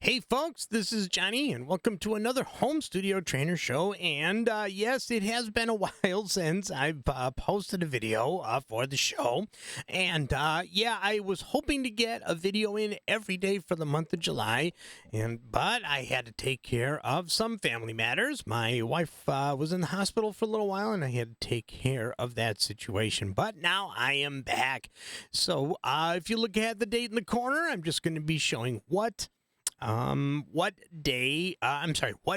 Hey folks, this is Johnny, and welcome to another home studio trainer show. And yes, it has been a while since I've posted a video for the show. And yeah, I was hoping to get a video in every day for the month of July, but I had to take care of some family matters. My wife was in the hospital for a little while, and I had to take care of that situation. But now I am back. So if you look at the date in the corner, I'm just going to be showing what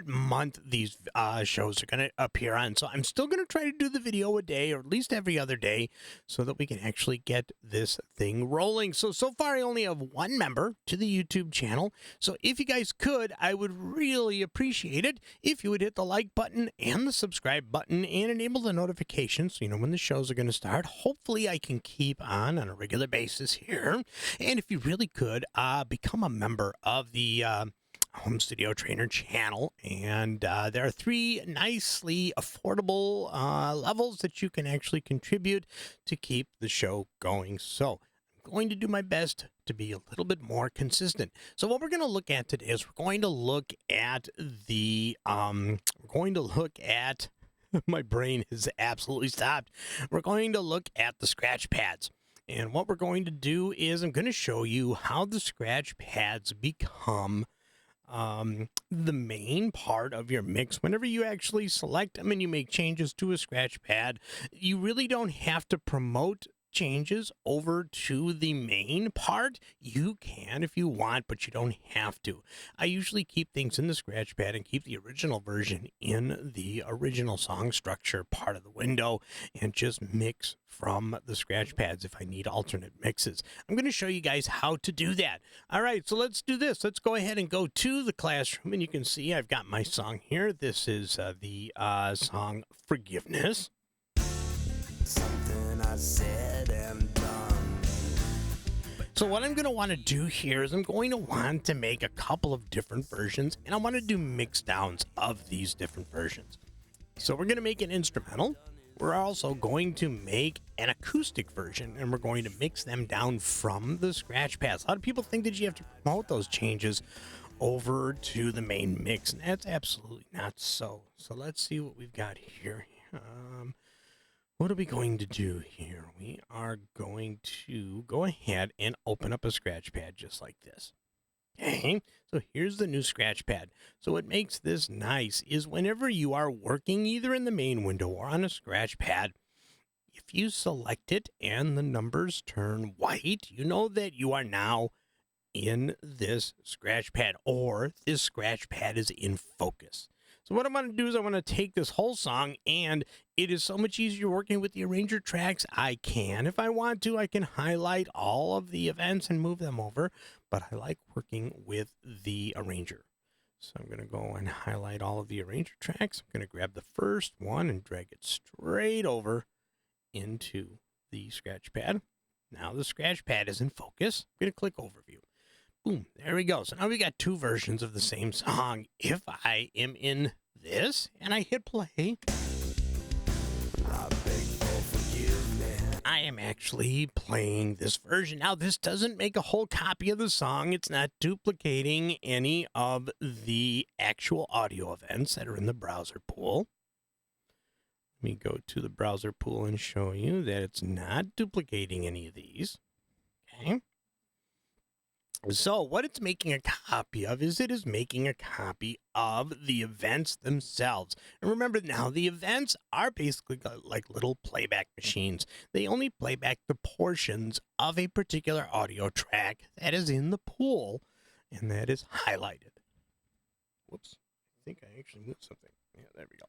month these shows are going to appear on. So I'm still going to try to do the video a day, or at least every other day, so that we can actually get this thing rolling. So far I only have one member to the YouTube channel. So if you guys could, I would really appreciate it if you would hit the like button and the subscribe button and enable the notifications so you know when the shows are going to start. Hopefully I can keep on a regular basis here. And if you really could, become a member of the Home Studio Trainer channel, and there are three nicely affordable levels that you can actually contribute to keep the show going. So I'm going to do my best to be a little bit more consistent. So what we're going to look at today is we're going to look at my brain has absolutely stopped. We're going to look at the scratch pads. And what we're going to do is I'm going to show you how the scratch pads become the main part of your mix. Whenever you actually select them and you make changes to a scratch pad, you really don't have to promote changes over to the main part. You can if you want, but you don't have to. I usually keep things in the scratch pad and keep the original version in the original song structure part of the window and just mix from the scratch pads if I need alternate mixes. I'm going to show you guys how to do that. All right, so let's do this. Let's go ahead and go to the classroom, and you can see I've got my song here. This is the song Forgiveness. Something I said and done. So what I'm going to want to do here is I'm going to want to make a couple of different versions, and I want to do mix downs of these different versions. So we're going to make an instrumental. We're also going to make an acoustic version, and we're going to mix them down from the scratch pads. A lot of people think that you have to promote those changes over to the main mix, and that's absolutely not so. So let's see what we've got here. What are we going to do here? We are going to go ahead and open up a scratch pad just like this. Okay, so here's the new scratch pad. So what makes this nice is whenever you are working either in the main window or on a scratch pad, if you select it and the numbers turn white, you know that you are now in this scratch pad, or this scratch pad is in focus. So what I'm going to do is I want to take this whole song, and it is so much easier working with the arranger tracks. I can, if I want to, I can highlight all of the events and move them over, but I like working with the arranger. So I'm going to go and highlight all of the arranger tracks. I'm going to grab the first one and drag it straight over into the scratch pad. Now the scratch pad is in focus. I'm going to click overview. Boom, there we go. So now we got two versions of the same song. If I am in this and I hit play, I am actually playing this version. Now, this doesn't make a whole copy of the song. It's not duplicating any of the actual audio events that are in the browser pool. Let me go to the browser pool and show you that it's not duplicating any of these. Okay. So what it's making a copy of is it is making a copy of the events themselves. And remember now, the events are basically like little playback machines. They only play back the portions of a particular audio track that is in the pool and that is highlighted. Whoops, I think I actually moved something. Yeah, there we go.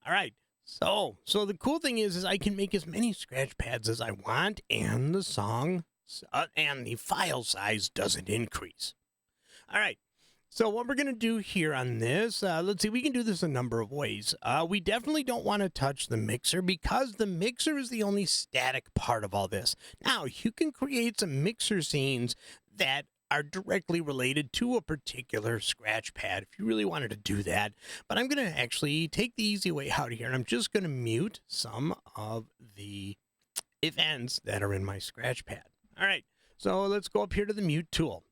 All right. So the cool thing is I can make as many scratch pads as I want, and the song and the file size doesn't increase. All right, so what we're going to do here on this, let's see, we can do this a number of ways. We definitely don't want to touch the mixer because the mixer is the only static part of all this. Now, you can create some mixer scenes that are directly related to a particular scratch pad if you really wanted to do that. But I'm going to actually take the easy way out here, and I'm just going to mute some of the events that are in my scratch pad. All right, so let's go up here to the mute tool.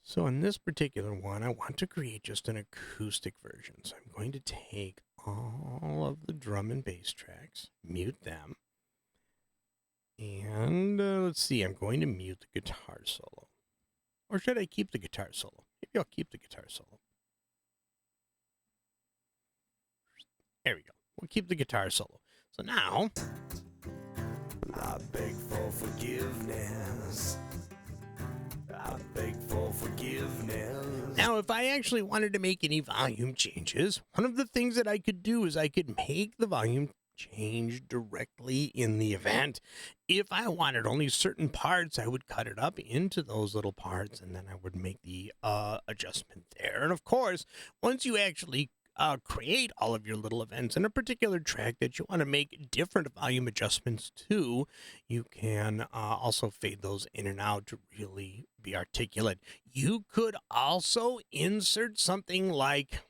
So in this particular one, I want to create just an acoustic version. So I'm going to take all of the drum and bass tracks, mute them, and let's see, I'm going to mute the guitar solo. Or should I keep the guitar solo? Maybe I'll keep the guitar solo. There we go. We'll keep the guitar solo. So now, I beg for forgiveness. I beg for forgiveness. Now, if I actually wanted to make any volume changes, one of the things that I could do is I could make the volume change directly in the event. If I wanted only certain parts, I would cut it up into those little parts, and then I would make the adjustment there. And of course, once you actually create all of your little events in a particular track that you want to make different volume adjustments to, you can also fade those in and out to really be articulate. You could also insert something like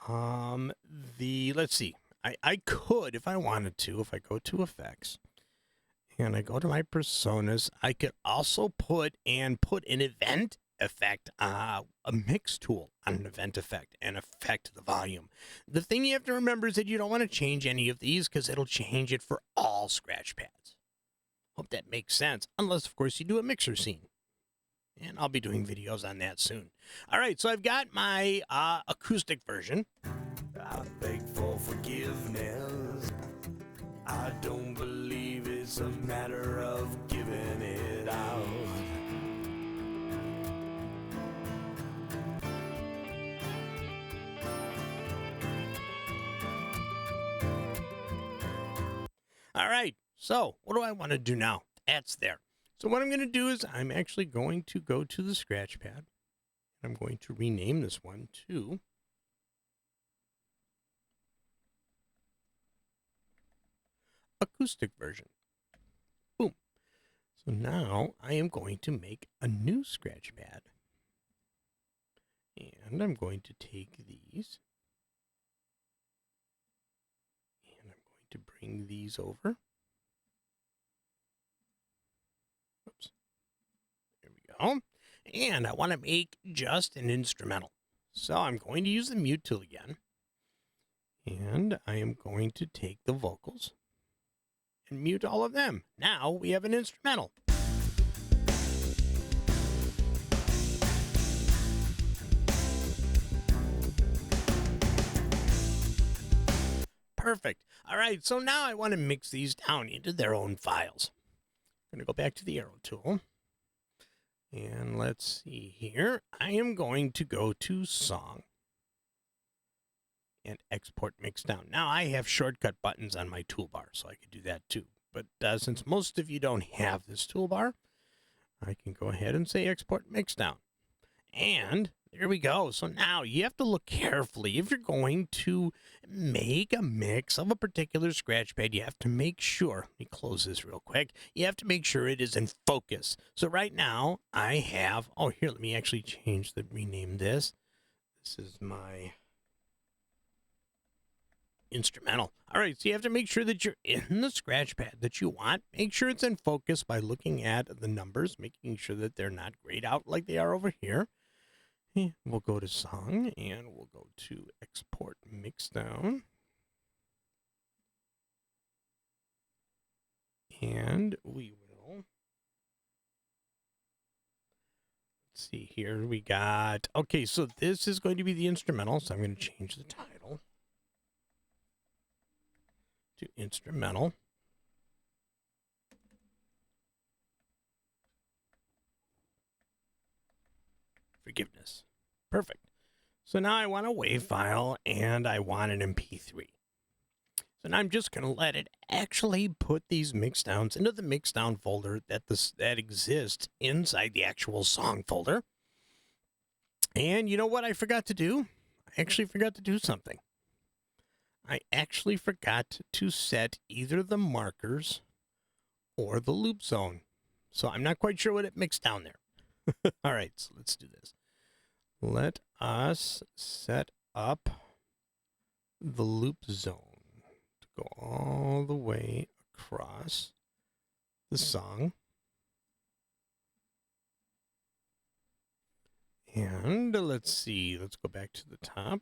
let's see, I could, if I wanted to, if I go to effects and I go to my personas, I could also put an event effect, a mix tool on an event effect, and affect the volume. The thing you have to remember is that you don't want to change any of these because it'll change it for all scratch pads. Hope that makes sense, unless of course you do a mixer scene, and I'll be doing videos on that soon. All right, so I've got my acoustic version. I beg for forgiveness. I don't believe it's a matter of giving it out. All right, so what do I want to do now? That's there. So what I'm going to do is I'm actually going to go to the scratch pad. I'm going to rename this one to acoustic version. Boom. So now I am going to make a new scratch pad. And I'm going to take these. And I'm going to bring these over. Oops. There we go. And I want to make just an instrumental. So I'm going to use the mute tool again. And I am going to take the vocals and mute all of them. Now we have an instrumental. Perfect. All right, so now I want to mix these down into their own files. I'm going to go back to the arrow tool. And let's see here. I am going to go to Song and Export Mix Down. Now, I have shortcut buttons on my toolbar, so I could do that too. But since most of you don't have this toolbar, I can go ahead and say Export Mix Down. And there we go. So now you have to look carefully. If you're going to make a mix of a particular scratch pad, you have to make sure, let me close this real quick. You have to make sure it is in focus. So right now I have, oh, here, let me actually rename this. This is my instrumental. All right, so you have to make sure that you're in the scratch pad that you want. Make sure it's in focus by looking at the numbers, making sure that they're not grayed out like they are over here. We'll go to Song, and we'll go to Export Mix Down. And we will, let's see here, we got, okay, so this is going to be the instrumental, so I'm going to change the title to Instrumental. Forgiveness. Perfect. So now I want a WAV file and I want an MP3. So now I'm just going to let it actually put these mixdowns into the mixdown folder that exists inside the actual song folder. And you know what I forgot to do? I actually forgot to do something. I actually forgot to set either the markers or the loop zone. So I'm not quite sure what it mixed down there. All right, so let's do this. Let us set up the loop zone to go all the way across the song. And let's see, let's go back to the top.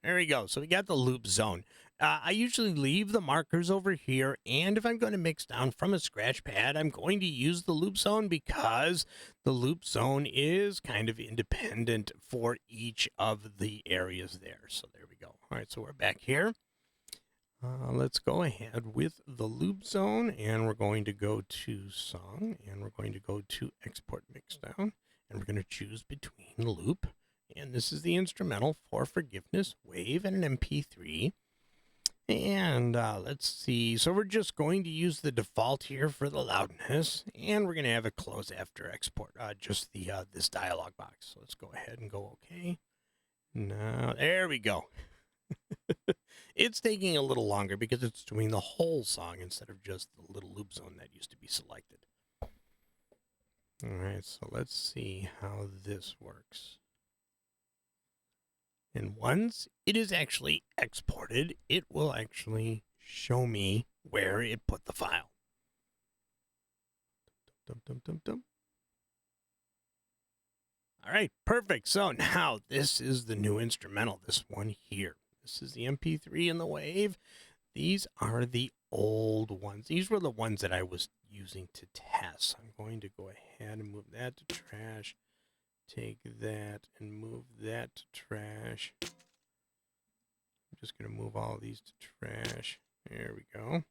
There we go. So we got the loop zone. I usually leave the markers over here, and if I'm going to mix down from a scratch pad, I'm going to use the loop zone because the loop zone is kind of independent for each of the areas there. So there we go. All right, so we're back here. Let's go ahead with the loop zone, and we're going to go to song, and we're going to go to export mixdown, and we're going to choose between loop. And this is the instrumental for Forgiveness, Wave, and an MP3. And let's see. So we're just going to use the default here for the loudness, and we're going to have it close after export, just the this dialog box. So let's go ahead and go OK. Now, there we go. It's taking a little longer because it's doing the whole song instead of just the little loop zone that used to be selected. All right, so let's see how this works. And once it is actually exported, it will actually show me where it put the file. All right, perfect. So now this is the new instrumental, this one here. This is the MP3 and the wave. These are the old ones. These were the ones that I was using to test. I'm going to go ahead and move that to trash. Take that and move that to trash. I'm just going to move all of these to trash. There we go.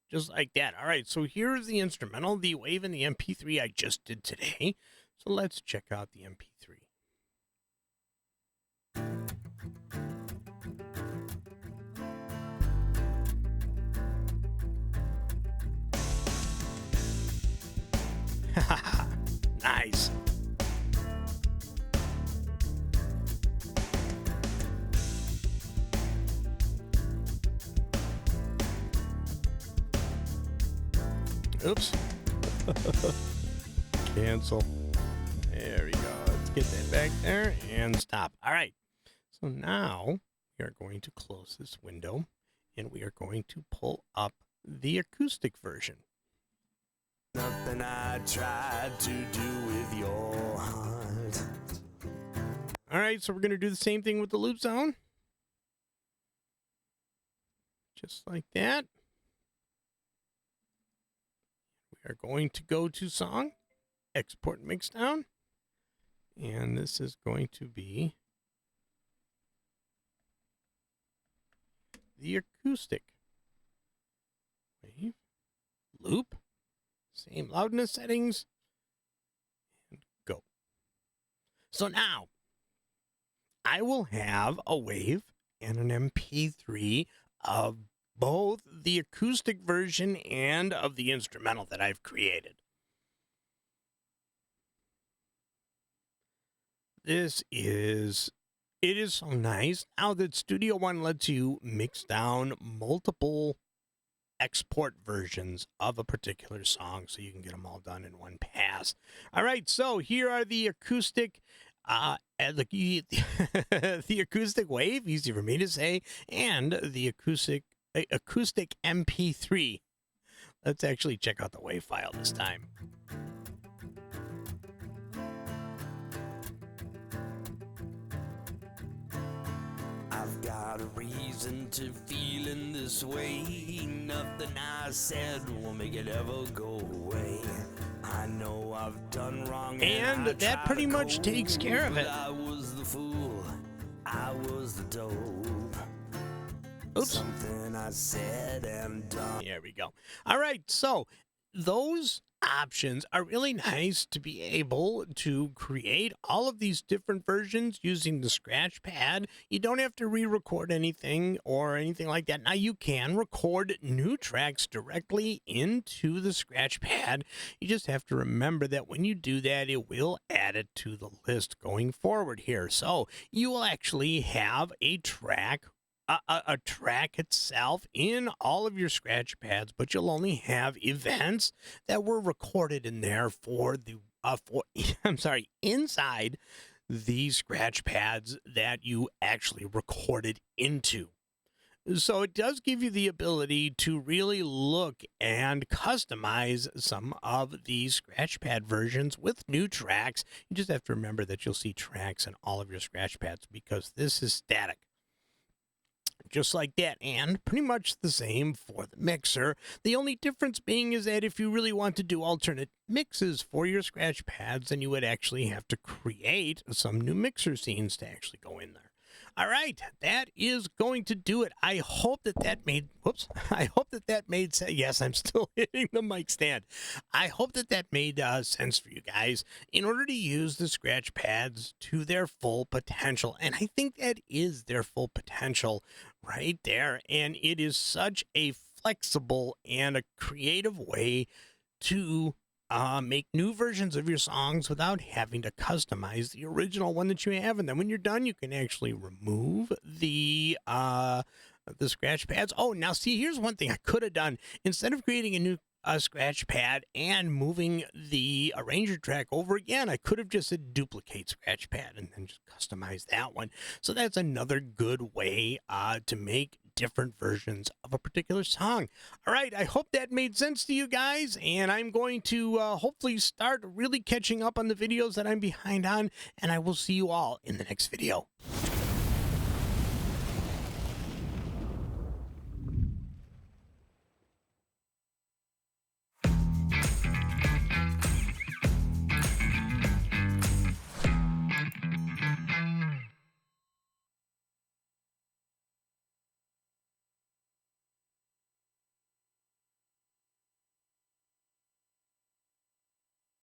Just like that. All right, so here's the instrumental, the wave, and the MP3 I just did today. So let's check out the MP3. Nice. Oops. Cancel. There we go. Let's get that back there and stop. All right. So now we are going to close this window and we are going to pull up the acoustic version. Nothing I tried to do with your heart. All right, so we're going to do the same thing with the loop zone. Just like that. We are going to go to song, export mixdown, and this is going to be the acoustic. Wave, loop, same loudness settings, and go. So now, I will have a wave and an MP3 of both the acoustic version and of the instrumental that I've created. It is so nice now that Studio One lets you mix down multiple export versions of a particular song so you can get them all done in one pass. All right, so here are the acoustic the acoustic wave, easy for me to say, and the acoustic MP3. Let's actually check out the wave file this time. I've got a reason to feel in this way. Nothing I said will make it ever go away. I know I've done wrong, and that pretty much takes care of it. I was the fool. I was the dope. Oops. Something I said and done. There we go. All right, so those options are really nice to be able to create all of these different versions using the scratch pad. You don't have to re-record anything or anything like that. Now you can record new tracks directly into the scratch pad. You just have to remember that when you do that, it will add it to the list going forward here. So you will actually have a track itself in all of your scratch pads, but you'll only have events that were recorded in there for the inside the scratch pads that you actually recorded into. So it does give you the ability to really look and customize some of these Scratchpad versions with new tracks. You just have to remember that you'll see tracks in all of your Scratchpads because this is static. Just like that, and pretty much the same for the mixer. The only difference being is that if you really want to do alternate mixes for your scratch pads, then you would actually have to create some new mixer scenes to actually go in there. All right, that is going to do it. I hope that that made, whoops, I hope that that made sense. Yes, I'm still hitting the mic stand. I hope that that made sense for you guys in order to use the scratch pads to their full potential. And I think that is their full potential right there. And it is such a flexible and a creative way to make new versions of your songs without having to customize the original one that you have. And then when you're done, you can actually remove the scratch pads. Oh, now see, here's one thing I could have done. Instead of creating a new scratch pad and moving the arranger track over again, I could have just said duplicate scratch pad and then just customize that one. So that's another good way to make different versions of a particular song. All right, I hope that made sense to you guys, and I'm going to hopefully start really catching up on the videos that I'm behind on, and I will see you all in the next video.